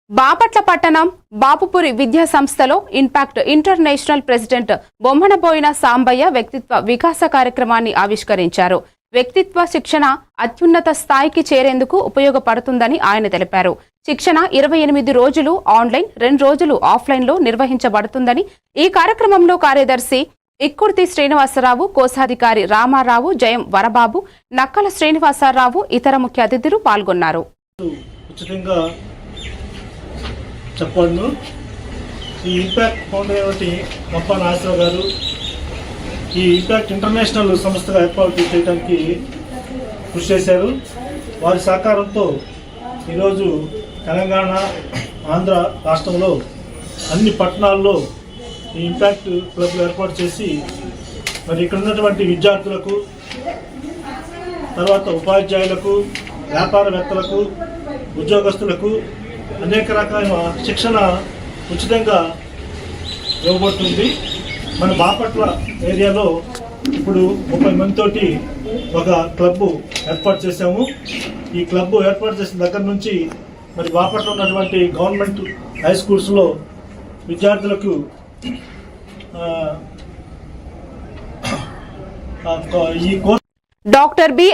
బాపట్ల పట్టణం బాపుపురి విద్యా సంస్థలో impact international president Bommanaboina Sambaiah వ్యక్తిత్వ వికాస కార్యక్రమాన్ని ఆవిష్కరించారు. వ్యక్తిత్వ శిక్షణ అత్యున్నత స్థాయికి చేరేందుకు ఉపయోగపడుతుందని ఆయన తెలిపారు. శిక్షణ 28 రోజులు ఆన్లైన్, 2 రోజులు ఆఫ్లైన్లో నిర్వహించబడుతుందని, ఈ కార్యక్రమంలో కార్యదర్శి ఇక్కుర్తి శ్రీనివాసరావు, కోశాధికారి రామారావు, జయం వరబాబు, నక్కల శ్రీనివాసరావు, ఇతర ముఖ్య అతిథులు పాల్గొన్నారు. చెప్పండి. ఈ ఇంపాక్ట్ ఫౌండర్ ఏమిటి గొప్ప నాగేశ్వరరావు గారు ఈ ఇంపాక్ట్ ఇంటర్నేషనల్ సంస్థగా ఏర్పాటు చేయడానికి కృషి చేశారు. వారి సహకారంతో ఈరోజు తెలంగాణ, ఆంధ్ర రాష్ట్రంలో అన్ని పట్టణాల్లో ఈ ఇంపాక్ట్ క్లబ్లు ఏర్పాటు చేసి మరి ఇక్కడ ఉన్నటువంటి విద్యార్థులకు, తర్వాత ఉపాధ్యాయులకు, వ్యాపారవేత్తలకు, ఉద్యోగస్తులకు అనేక రకాల శిక్షణ ఉచితంగా ఇవ్వబడుతుంది. మన బాపట్ల ఏరియాలో ఇప్పుడు 30 మందితోటి ఒక క్లబ్ ఏర్పాటు చేశాము. ఈ క్లబ్ ఏర్పాటు చేసిన దగ్గర నుంచి మరి బాపట్ల ఉన్నటువంటి గవర్నమెంట్ హై స్కూల్స్లో విద్యార్థులకు ఈ కోర్సు డాక్టర్ బి